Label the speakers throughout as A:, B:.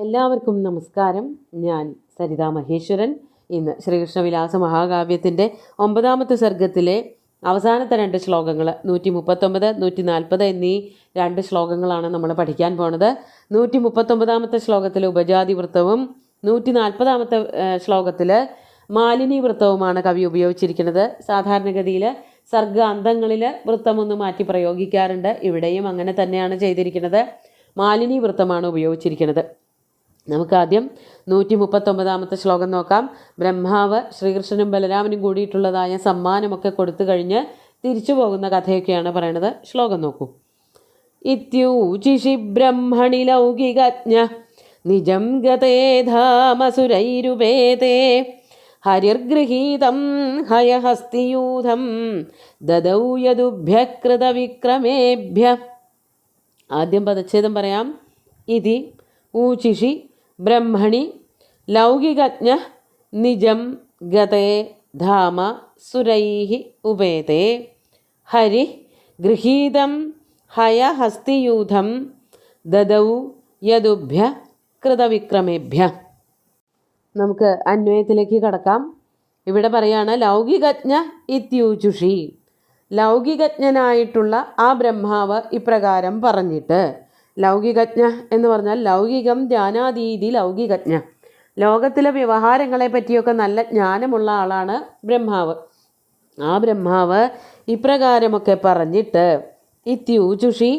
A: എല്ലാവർക്കും നമസ്കാരം. ഞാൻ സരിതാ മഹേശ്വരൻ. ഇന്ന് ശ്രീകൃഷ്ണവിലാസ മഹാകാവ്യത്തിൻ്റെ 9ാമത്തെ സർഗത്തിലെ അവസാനത്തെ 2 ശ്ലോകങ്ങൾ 139, 140 എന്നീ 2 ശ്ലോകങ്ങളാണ് നമ്മൾ പഠിക്കാൻ പോണത്. 139ാമത്തെ ശ്ലോകത്തിൽ ഉപജാതി വൃത്തവും 140ാമത്തെ ശ്ലോകത്തിൽ മാലിനി വൃത്തവുമാണ് കവി ഉപയോഗിച്ചിരിക്കുന്നത്. സാധാരണഗതിയിൽ സർഗ അന്തങ്ങളിൽ വൃത്തമൊന്ന് മാറ്റി പ്രയോഗിക്കാറുണ്ട്. ഇവിടെയും അങ്ങനെ തന്നെയാണ് ചെയ്തിരിക്കുന്നത്. മാലിനി വൃത്തമാണ് ഉപയോഗിച്ചിരിക്കുന്നത്. നമുക്കാദ്യം 139ാമത്തെ ശ്ലോകം നോക്കാം. ബ്രഹ്മാവ് ശ്രീകൃഷ്ണനും ബലരാമനും കൂടിയിട്ടുള്ളതായ സമ്മാനമൊക്കെ കൊടുത്തു കഴിഞ്ഞ് തിരിച്ചു പോകുന്ന കഥയൊക്കെയാണ് പറയണത്. ശ്ലോകം നോക്കൂ. ഇത്യൂചിഷി ബ്രഹ്മണി ലൗകികജ്ഞ നിജം ഗതേധാമസുരൈരുപേതേ ഹരിർഗൃഹീതം ഹയഹസ്തിയൂഥം ദദൗ യദുഭ്യ കൃതവിക്രമേഭ്യ. ആദ്യം പദച്ഛേദം പറയാം. ഇതി ഊചിഷി ബ്രഹ്മണി ലൗകികജ്ഞ നിജം ഗതേ ധാമ സുരൈഹി ഉപേതേ ഹരി ഗൃഹീതം ഹയഹസ്തിയൂഥം ദദൗ യദുഭ്യ കൃതവിക്രമേഭ്യ. നമുക്ക് അന്വയത്തിലേക്ക് കടക്കാം. ഇവിടെ പറയാണ് ലൗകികജ്ഞ ഇത്യൂചുഷി. ലൗകികജ്ഞനായിട്ടുള്ള ആ ബ്രഹ്മാവ് ഇപ്രകാരം പറഞ്ഞിട്ട്. ലൗകികജ്ഞ എന്ന് പറഞ്ഞാൽ ലൗകികം ജ്ഞാനാതീതി ലൗകികജ്ഞ. ലോകത്തിലെ വ്യവഹാരങ്ങളെ പറ്റിയൊക്കെ നല്ല ജ്ഞാനമുള്ള ആളാണ് ബ്രഹ്മാവ്. ആ ബ്രഹ്മാവ് ഇപ്രകാരമൊക്കെ പറഞ്ഞിട്ട് ഇത്യൂചുഷി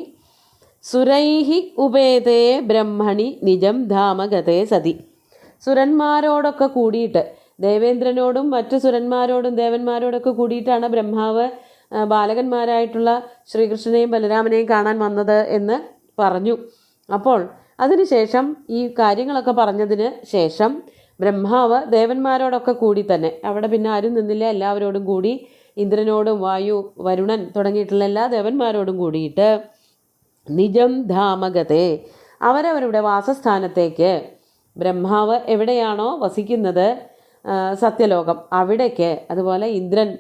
A: സുരൈഹി ഉപേതേ ബ്രഹ്മണി നിജം ധാമഗതേ സതി. സുരന്മാരോടൊക്കെ കൂടിയിട്ട്, ദേവേന്ദ്രനോടും മറ്റു സുരന്മാരോടും ദേവന്മാരോടൊക്കെ കൂടിയിട്ടാണ് ബ്രഹ്മാവ് ബാലകന്മാരായിട്ടുള്ള ശ്രീകൃഷ്ണനെയും ബലരാമനെയും കാണാൻ വന്നത് എന്ന് പറഞ്ഞു. അപ്പോൾ അതിനുശേഷം ഈ കാര്യങ്ങളൊക്കെ പറഞ്ഞതിന് ശേഷം ബ്രഹ്മാവ് ദേവന്മാരോടൊക്കെ കൂടി തന്നെ, അവിടെ പിന്നെ ആരും നിന്നില്ല, എല്ലാവരോടും കൂടി ഇന്ദ്രനോടും വായു വരുണൻ തുടങ്ങിയിട്ടുള്ള എല്ലാ ദേവന്മാരോടും കൂടിയിട്ട് നിജം ധാമഗതേ അവരവരുടെ വാസസ്ഥാനത്തേക്ക്, ബ്രഹ്മാവ് എവിടെയാണോ വസിക്കുന്നത് സത്യലോകം അവിടേക്ക്, അതുപോലെ ഇന്ദ്രൻ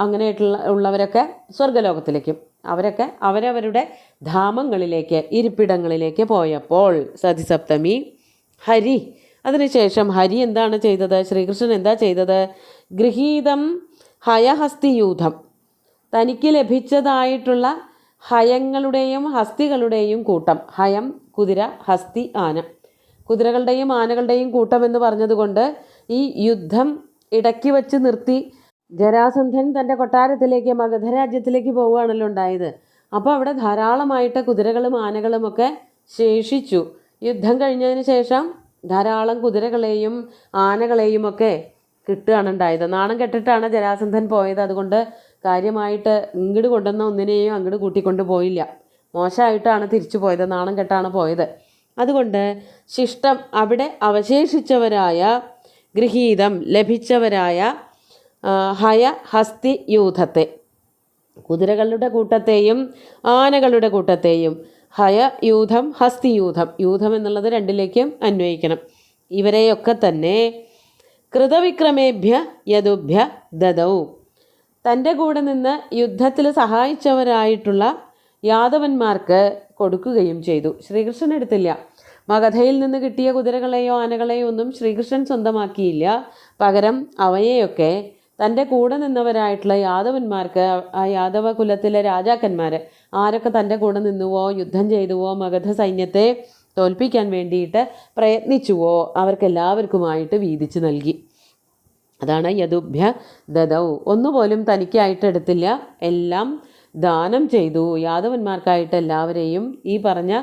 A: അങ്ങനെയുള്ളവരൊക്കെ സ്വർഗലോകത്തിലേക്കും അവരൊക്കെ അവരവരുടെ ധാമങ്ങളിലേക്ക് ഇരിപ്പിടങ്ങളിലേക്ക് പോയപ്പോൾ സതിസപ്തമി ഹരി. അതിനുശേഷം ഹരി എന്താണ് ചെയ്തത്? ശ്രീകൃഷ്ണൻ എന്താ ചെയ്തത്? ഗൃഹീതം ഹയഹസ്തിയൂഥം, തനിക്ക് ലഭിച്ചതായിട്ടുള്ള ഹയങ്ങളുടെയും ഹസ്തികളുടെയും കൂട്ടം. ഹയം കുതിര, ഹസ്തി ആന. കുതിരകളുടെയും ആനകളുടെയും കൂട്ടം എന്ന് പറഞ്ഞതുകൊണ്ട് ഈ യുദ്ധം ഇടയ്ക്ക് വച്ച് നിർത്തി ജരാസന്ധൻ തൻ്റെ കൊട്ടാരത്തിലേക്ക് മഗധരാജ്യത്തിലേക്ക് പോവുകയാണല്ലോ ഉണ്ടായത്. അപ്പോൾ അവിടെ ധാരാളമായിട്ട് കുതിരകളും ആനകളുമൊക്കെ ശേഷിച്ചു. യുദ്ധം കഴിഞ്ഞതിന് ശേഷം ധാരാളം കുതിരകളെയും ആനകളെയും ഒക്കെ കിട്ടുകയാണ് ഉണ്ടായത്. നാണം കെട്ടിട്ടാണ് ജരാസന്ധൻ പോയത്. അതുകൊണ്ട് കാര്യമായിട്ട് ഇങ്ങോട്ട് കൊണ്ടുവന്ന ഒന്നിനെയും അങ്ങോട്ട് കൂട്ടിക്കൊണ്ട് പോയില്ല. മോശമായിട്ടാണ് തിരിച്ചു പോയത്, നാണം കെട്ടാണ് പോയത്. അതുകൊണ്ട് ശിഷ്ടം അവിടെ അവശേഷിച്ചവരായ ഗൃഹീതം ലഭിച്ചവരായ ഹയ ഹസ്തി യൂഥത്തെ, കുതിരകളുടെ കൂട്ടത്തെയും ആനകളുടെ കൂട്ടത്തെയും, ഹയ യൂഥം ഹസ്തി യൂഥം, യൂഥം എന്നുള്ളത് രണ്ടിലേക്കും അന്വയിക്കണം. ഇവരെയൊക്കെ തന്നെ കൃതവിക്രമേഭ്യ യദുഭ്യ ദദൗ, തൻ്റെ കൂടെ നിന്ന് യുദ്ധത്തിൽ സഹായിച്ചവരായിട്ടുള്ള യാദവന്മാർക്ക് കൊടുക്കുകയും ചെയ്തു. ശ്രീകൃഷ്ണൻ എടുത്തില്ല. മഗധയിൽ നിന്ന് കിട്ടിയ കുതിരകളെയോ ആനകളെയോ ഒന്നും ശ്രീകൃഷ്ണൻ സ്വന്തമാക്കിയില്ല. പകരം അവയെയൊക്കെ തൻ്റെ കൂടെ നിന്നവരായിട്ടുള്ള യാദവന്മാർക്ക്, ആ യാദവ കുലത്തിലെ രാജാക്കന്മാർ ആരൊക്കെ തൻ്റെ കൂടെ നിന്നുവോ യുദ്ധം ചെയ്തുവോ മഗധ സൈന്യത്തെ തോൽപ്പിക്കാൻ വേണ്ടിയിട്ട് പ്രയത്നിച്ചുവോ അവർക്കെല്ലാവർക്കുമായിട്ട് വീതിച്ചു നൽകി. അതാണ് യദുഭ്യ ദദൗ. ഒന്നുപോലും തനിക്കായിട്ട് എടുത്തില്ല, എല്ലാം ദാനം ചെയ്തു. യാദവന്മാർക്കായിട്ട് എല്ലാവരെയും ഈ പറഞ്ഞ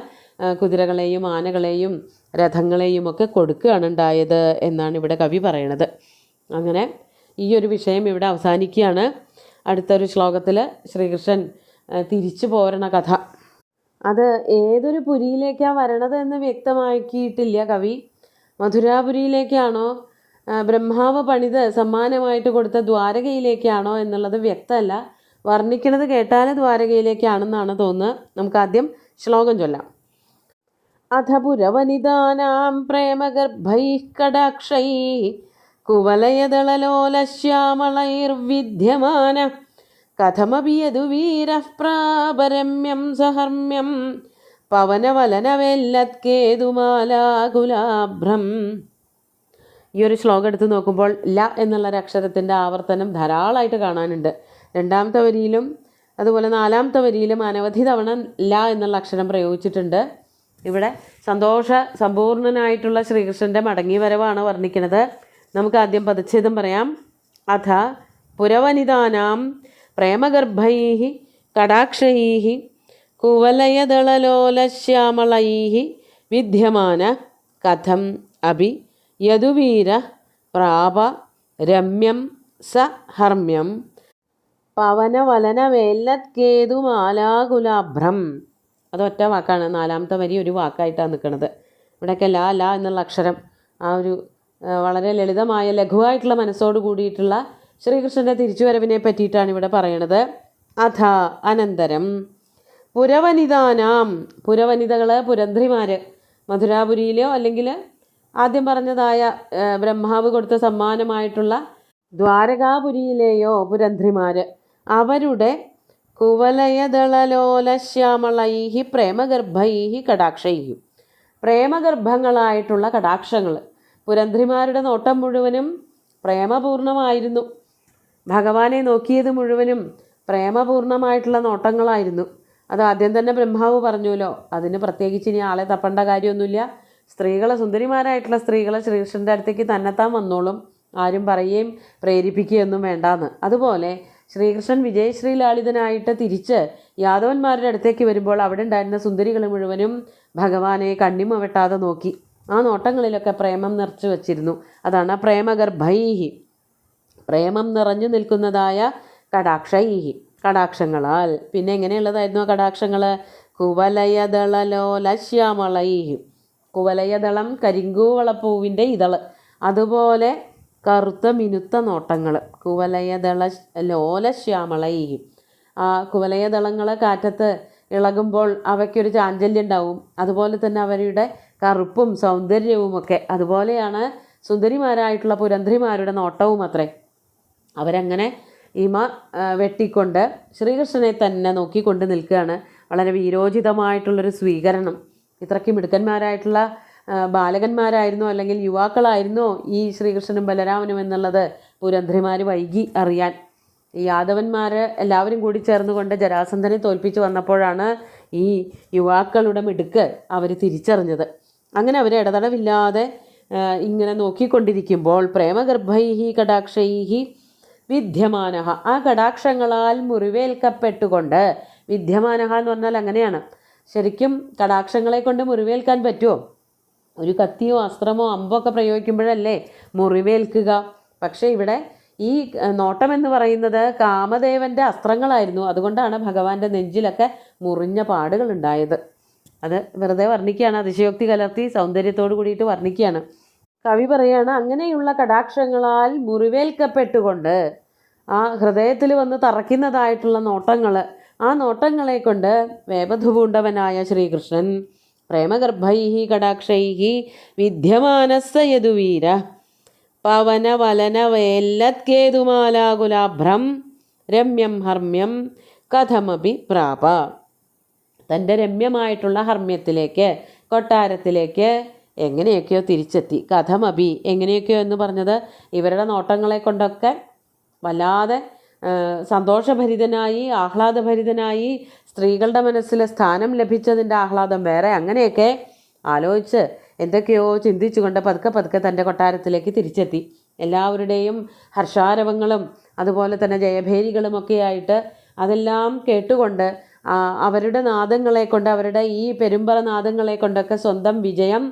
A: കുതിരകളെയും ആനകളെയും രഥങ്ങളെയും ഒക്കെ കൊടുക്കുകയാണ് ഉണ്ടായത് എന്നാണ് ഇവിടെ കവി പറയണത്. അങ്ങനെ ഈ ഒരു വിഷയം ഇവിടെ അവസാനിക്കുകയാണ്. അടുത്തൊരു ശ്ലോകത്തിൽ ശ്രീകൃഷ്ണൻ തിരിച്ചു പോരണ കഥ. അത് ഏതൊരു പുരിയിലേക്കാണ് വരണത് എന്ന് വ്യക്തമാക്കിയിട്ടില്ല കവി. മധുരാപുരിയിലേക്കാണോ ബ്രഹ്മാവ് പണിത് സമ്മാനമായിട്ട് കൊടുത്ത ദ്വാരകയിലേക്കാണോ എന്നുള്ളത് വ്യക്തമല്ല. വർണ്ണിക്കുന്നത് കേട്ടാൽ ദ്വാരകയിലേക്കാണെന്നാണ് തോന്നുന്നത്. നമുക്കാദ്യം ശ്ലോകം ചൊല്ലാം. അഥ പുരവനിതാനാം പ്രേമഗർഭൈഃ കടാക്ഷൈഃ കുവലയദളലോലശ്യാമളൈർവിദ്യമാന കഥമപി യദുവീരഃ പ്രാപരമ്യം സഹർമ്മ്യം പവനവലനവെല്ലത്കേതുമാലാകുലാഭ്രം. ഈ ഒരു ശ്ലോകം എടുത്ത് നോക്കുമ്പോൾ ല എന്നുള്ളൊരു അക്ഷരത്തിൻ്റെ ആവർത്തനം ധാരാളമായിട്ട് കാണാനുണ്ട്. രണ്ടാമത്തെ വരിയിലും അതുപോലെ നാലാമത്തെ വരിയിലും അനവധി തവണ ല എന്നുള്ള അക്ഷരം പ്രയോഗിച്ചിട്ടുണ്ട്. ഇവിടെ സന്തോഷ സമ്പൂർണനായിട്ടുള്ള ശ്രീകൃഷ്ണൻ്റെ മടങ്ങി വരവാണ് വർണ്ണിക്കുന്നത്. നമുക്ക് ആദ്യം പദച്ഛേദം പറയാം. അഥ പുരവനിതാനാം പ്രേമഗർഭൈ കടാക്ഷൈ കുവലയദളലോലശ്യാമളൈ വിദ്യമാന കഥം അഭി യദുവീര പ്രാപ രമ്യം സ ഹർമ്മ്യം പവനവലനവേല്ലത്കേതുമാലാകുലാഭ്രം. അതൊറ്റ വാക്കാണ്. നാലാമത്തെ വരി ഒരു വാക്കായിട്ടാണ് നിൽക്കുന്നത്. ഇവിടെയൊക്കെ ല ല എന്നുള്ള അക്ഷരം ആ ഒരു വളരെ ലളിതമായ ലഘുവായിട്ടുള്ള മനസ്സോട് കൂടിയിട്ടുള്ള ശ്രീകൃഷ്ണൻ്റെ തിരിച്ചുവരവിനെ പറ്റിയിട്ടാണ് ഇവിടെ പറയണത്. അഥ അനന്തരം പുരവനിതാനാം, പുരവനിതകൾ പുരന്ധ്രിമാർ, മധുരാപുരിയിലോ അല്ലെങ്കിൽ ആദ്യം പറഞ്ഞതായ ബ്രഹ്മാവ് കൊടുത്ത സമ്മാനമായിട്ടുള്ള ദ്വാരകാപുരിയിലെയോ പുരന്ധ്രിമാർ, അവരുടെ കുവലയദളലോലശ്യാമളൈ പ്രേമഗർഭൈ കടാക്ഷൈ, പ്രേമഗർഭങ്ങളായിട്ടുള്ള കടാക്ഷങ്ങൾ. പുരന്ധ്രിമാരുടെ നോട്ടം മുഴുവനും പ്രേമപൂർണമായിരുന്നു. ഭഗവാനെ നോക്കിയത് മുഴുവനും പ്രേമപൂർണമായിട്ടുള്ള നോട്ടങ്ങളായിരുന്നു. അത് ആദ്യം തന്നെ ബ്രഹ്മാവ് പറഞ്ഞുല്ലോ. അതിന് പ്രത്യേകിച്ച് ഇനി ആളെ തപ്പേണ്ട കാര്യമൊന്നുമില്ല. സ്ത്രീകളെ, സുന്ദരിമാരായിട്ടുള്ള സ്ത്രീകളെ ശ്രീകൃഷ്ണൻ്റെ അടുത്തേക്ക് തന്നെത്താൻ വന്നോളും, ആരും പറയുകയും പ്രേരിപ്പിക്കുകയൊന്നും വേണ്ടാന്ന്. അതുപോലെ ശ്രീകൃഷ്ണൻ വിജയശ്രീലാളിതനായിട്ട് തിരിച്ച് യാദവന്മാരുടെ അടുത്തേക്ക് വരുമ്പോൾ അവിടെ ഉണ്ടായിരുന്ന സുന്ദരികൾ മുഴുവനും ഭഗവാനെ കണ്ണിമ വെട്ടാതെ നോക്കി. ആ നോട്ടങ്ങളിലൊക്കെ പ്രേമം നിറച്ചു വച്ചിരുന്നു. അതാണ് പ്രേമഗർഭൈഹി, പ്രേമം നിറഞ്ഞു നിൽക്കുന്നതായ കടാക്ഷൈഹി, കടാക്ഷങ്ങളാൽ. പിന്നെ എങ്ങനെയുള്ളതായിരുന്നു ആ കടാക്ഷങ്ങൾ? കുവലയദളലോലശ്യാമളൈഹി, കുവലയദളം കരിങ്കൂവളപ്പൂവിൻ്റെ ഇതള്, അതുപോലെ കറുത്ത മിനുത്ത നോട്ടങ്ങൾ. കുവലയദള ലോലശ്യാമളൈഹി, ആ കുവലയദളങ്ങൾ കാറ്റത്ത് ഇളകുമ്പോൾ അവയ്ക്കൊരു ചാഞ്ചല്യം ഉണ്ടാവും. അതുപോലെ തന്നെ അവരുടെ കറുപ്പും സൗന്ദര്യവുമൊക്കെ അതുപോലെയാണ് സുന്ദരിമാരായിട്ടുള്ള പുരന്ധ്രിമാരുടെ നോട്ടവും അത്രേ. അവരങ്ങനെ ഇമ വെട്ടിക്കൊണ്ട് ശ്രീകൃഷ്ണനെ തന്നെ നോക്കിക്കൊണ്ട് നിൽക്കുകയാണ്. വളരെ വീരോചിതമായിട്ടുള്ളൊരു സ്വീകരണം. ഇത്രയ്ക്ക് മിടുക്കന്മാരായിട്ടുള്ള ബാലകന്മാരായിരുന്നോ അല്ലെങ്കിൽ യുവാക്കളായിരുന്നോ ഈ ശ്രീകൃഷ്ണനും ബലരാമനും എന്നുള്ളത് പുരന്ധ്രിമാർ വൈകി അറിയാൻ. ഈ യാദവന്മാർ എല്ലാവരും കൂടി ചേർന്നുകൊണ്ട് ജരാസന്ധനെ തോൽപ്പിച്ച് വന്നപ്പോഴാണ് ഈ യുവാക്കളുടെ മിടുക്ക് അവർ തിരിച്ചറിഞ്ഞത്. അങ്ങനെ അവർ ഇടതടവില്ലാതെ ഇങ്ങനെ നോക്കിക്കൊണ്ടിരിക്കുമ്പോൾ പ്രേമഗർഭൈഹി കടാക്ഷൈഹി വിദ്യമാനഹ, ആ കടാക്ഷങ്ങളാൽ മുറിവേൽക്കപ്പെട്ടുകൊണ്ട്. വിദ്യമാനഹ എന്ന് പറഞ്ഞാൽ അങ്ങനെയാണ്. ശരിക്കും കടാക്ഷങ്ങളെ കൊണ്ട് മുറിവേൽക്കാൻ പറ്റുമോ? ഒരു കത്തിയോ അസ്ത്രമോ അമ്പോ ഒക്കെ പ്രയോഗിക്കുമ്പോഴല്ലേ മുറിവേൽക്കുക. പക്ഷേ ഇവിടെ ഈ നോട്ടം എന്ന് പറയുന്നത് കാമദേവൻ്റെ അസ്ത്രങ്ങളായിരുന്നു. അതുകൊണ്ടാണ് ഭഗവാന്റെ നെഞ്ചിലൊക്കെ മുറിഞ്ഞ പാടുകൾ ഉണ്ടായത്. അത് വെറുതെ വർണ്ണിക്കുകയാണ്, അതിശയോക്തി കലർത്തി സൗന്ദര്യത്തോട് കൂടിയിട്ട് വർണ്ണിക്കുകയാണ്. കവി പറയാണ്, അങ്ങനെയുള്ള കടാക്ഷങ്ങളാൽ മുറിവേൽക്കപ്പെട്ടുകൊണ്ട് ആ ഹൃദയത്തിൽ വന്ന് തറയ്ക്കുന്നതായിട്ടുള്ള നോട്ടങ്ങൾ, ആ നോട്ടങ്ങളെ കൊണ്ട് വേപധുപൂണ്ടവനായ ശ്രീകൃഷ്ണൻ പ്രേമഗർഭൈഹി കടാക്ഷൈഹി വിദ്യമാനസ്സ യദുവീര പവനവലനവേല്ലത്കേതുമാലാകുലാഭ്രം രമ്യം ഹർമ്മ്യം കഥമപി പ്രാപ. തൻ്റെ രമ്യമായിട്ടുള്ള ഹർമ്മ്യത്തിലേക്ക്, കൊട്ടാരത്തിലേക്ക് എങ്ങനെയൊക്കെയോ തിരിച്ചെത്തി. കഥമപി, എങ്ങനെയൊക്കെയോ എന്ന് പറഞ്ഞത് ഇവരുടെ നോട്ടങ്ങളെ കൊണ്ടൊക്കെ വല്ലാതെ സന്തോഷഭരിതനായി, ആഹ്ലാദഭരിതനായി, സ്ത്രീകളുടെ മനസ്സിൽ സ്ഥാനം ലഭിച്ചതിൻ്റെ ആഹ്ലാദം വേറെ. അങ്ങനെയൊക്കെ ആലോചിച്ച് എന്തൊക്കെയോ ചിന്തിച്ചുകൊണ്ട് പതുക്കെ പതുക്കെ തൻ്റെ കൊട്ടാരത്തിലേക്ക് തിരിച്ചെത്തി. എല്ലാവരുടെയും ഹർഷാരവങ്ങളും അതുപോലെ തന്നെ ജയഭേരികളുമൊക്കെയായിട്ട് അതെല്ലാം കേട്ടുകൊണ്ട് അവരുടെ നാദങ്ങളെ കൊണ്ട്, അവരുടെ ഈ പെരുമ്പറ നാദങ്ങളെ കൊണ്ടൊക്കെ സ്വന്തം വിജയം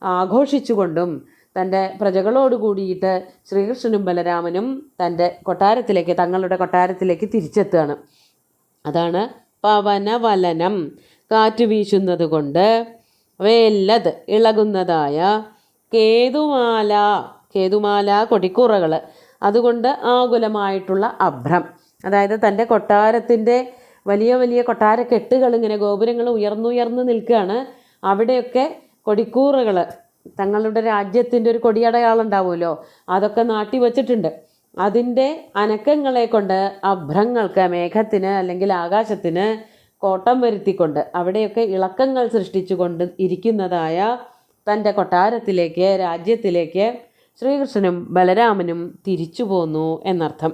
A: ആഘോഷിച്ചുകൊണ്ടും തൻ്റെ പ്രജകളോട് കൂടിയിട്ട് ശ്രീകൃഷ്ണനും ബലരാമനും തൻ്റെ കൊട്ടാരത്തിലേക്ക്, തങ്ങളുടെ കൊട്ടാരത്തിലേക്ക് തിരിച്ചെത്തുകയാണ്. അതാണ് പവനവലനം, കാറ്റ് വീശുന്നത് കൊണ്ട്, വേല്ലത് ഇളകുന്നതായ, കേതുമാല, കേതുമാല കൊടിക്കൂറകൾ, അതുകൊണ്ട് ആകുലമായിട്ടുള്ള അഭ്രം. അതായത് തൻ്റെ കൊട്ടാരത്തിൻ്റെ വലിയ വലിയ കൊട്ടാരക്കെട്ടുകൾ, ഇങ്ങനെ ഗോപുരങ്ങൾ ഉയർന്നുയർന്ന് നിൽക്കുകയാണ്. അവിടെയൊക്കെ കൊടിക്കൂറകൾ, തങ്ങളുടെ രാജ്യത്തിൻ്റെ ഒരു കൊടിയടയാളം ഉണ്ടാവുമല്ലോ, അതൊക്കെ നാട്ടി വച്ചിട്ടുണ്ട്. അതിൻ്റെ അനക്കങ്ങളെ കൊണ്ട് അഭ്രങ്ങൾക്ക്, മേഘത്തിന് അല്ലെങ്കിൽ ആകാശത്തിന് കോട്ടം വരുത്തിക്കൊണ്ട് അവിടെയൊക്കെ ഇളക്കങ്ങൾ സൃഷ്ടിച്ചുകൊണ്ട് ഇരിക്കുന്നതായ തൻ്റെ കൊട്ടാരത്തിലേക്ക്, രാജ്യത്തിലേക്ക് ശ്രീകൃഷ്ണനും ബലരാമനും തിരിച്ചു പോന്നു എന്നർത്ഥം.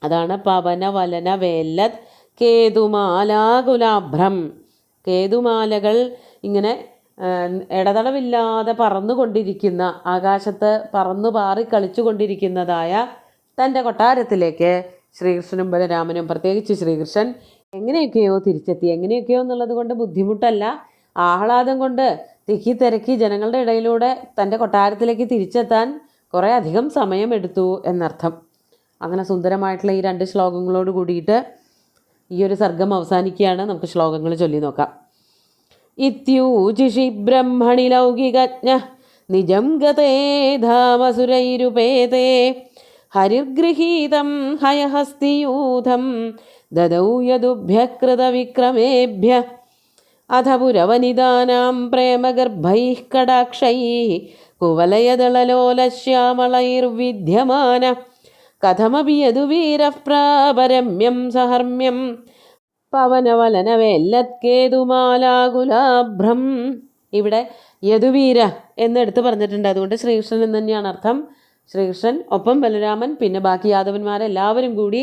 A: അതാണ് പവന വലന വേല്ലത് കേതുമാലാകുലാഭ്രം. കേതുമാലകൾ ഇങ്ങനെ ഇടതടവില്ലാതെ പറന്നുകൊണ്ടിരിക്കുന്ന, ആകാശത്ത് പറന്നു പാറി കളിച്ചു കൊണ്ടിരിക്കുന്നതായ തൻ്റെ കൊട്ടാരത്തിലേക്ക് ശ്രീകൃഷ്ണനും ബലരാമനും, പ്രത്യേകിച്ച് ശ്രീകൃഷ്ണൻ എങ്ങനെയൊക്കെയോ തിരിച്ചെത്തി. എങ്ങനെയൊക്കെയോ എന്നുള്ളത് കൊണ്ട് ബുദ്ധിമുട്ടല്ല, ആഹ്ലാദം കൊണ്ട് തിക്കി തിരക്കി ജനങ്ങളുടെ ഇടയിലൂടെ തൻ്റെ കൊട്ടാരത്തിലേക്ക് തിരിച്ചെത്താൻ കുറേ അധികം സമയമെടുത്തു എന്നർത്ഥം. അങ്ങനെ സുന്ദരമായിട്ടുള്ള ഈ 2 ശ്ലോകങ്ങളോട് കൂടിയിട്ട് ഈ ഒരു സർഗം അവസാനിക്കുകയാണ്. നമുക്ക് ശ്ലോകങ്ങൾ ചൊല്ലി നോക്കാം. ഇത്യൂചിഷി ബ്രഹ്മണി ലൗകികജ്ഞ നിജം ഗതേ ധാമസുരൈരുപേതേ ഹരിർഗൃഹീതം ഹയഹസ്തിയൂഥം ദദൗ യദുഭ്യഃ കൃതവിക്രമേഭ്യഃ അഥ പുരവനിതാനാം പ്രേമഗർഭൈഃ കടാക്ഷൈഃ കുവലയദളലോലശ്യാമളൈർവിദ്യമാന കഥമപി യദുവീരഃ പ്രാപരമ്യം സഹർമ്മ്യം പവനവലനവേല്ലത്കേതുമാലാകുലാഭ്രം. ഇവിടെ യദുവീര എന്നെടുത്ത് പറഞ്ഞിട്ടുണ്ട്. അതുകൊണ്ട് ശ്രീകൃഷ്ണൻ എന്ന് തന്നെയാണ് അർത്ഥം. ശ്രീകൃഷ്ണൻ ഒപ്പം ബലരാമൻ പിന്നെ ബാക്കി യാദവന്മാരെല്ലാവരും കൂടി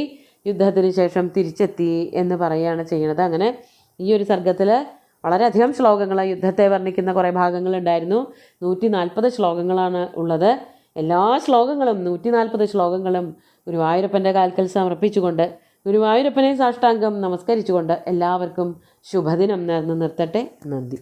A: യുദ്ധത്തിന് ശേഷം തിരിച്ചെത്തി എന്ന് പറയുകയാണ് ചെയ്യുന്നത്. അങ്ങനെ ഈ ഒരു സർഗത്തിൽ വളരെയധികം ശ്ലോകങ്ങൾ, യുദ്ധത്തെ വർണ്ണിക്കുന്ന കുറേ ഭാഗങ്ങളുണ്ടായിരുന്നു. 140 ശ്ലോകങ്ങളാണ് ഉള്ളത്. എല്ലാ ശ്ലോകങ്ങളും 140 ശ്ലോകങ്ങളും ഗുരുവായൂരപ്പൻ്റെ കാൽക്കൽ സമർപ്പിച്ചുകൊണ്ട്, ഗുരുവായൂരപ്പനെ സാഷ്ടാംഗം നമസ്കരിച്ചുകൊണ്ട് എല്ലാവർക്കും ശുഭദിനം നേർന്ന് നിർത്തട്ടെ. നന്ദി.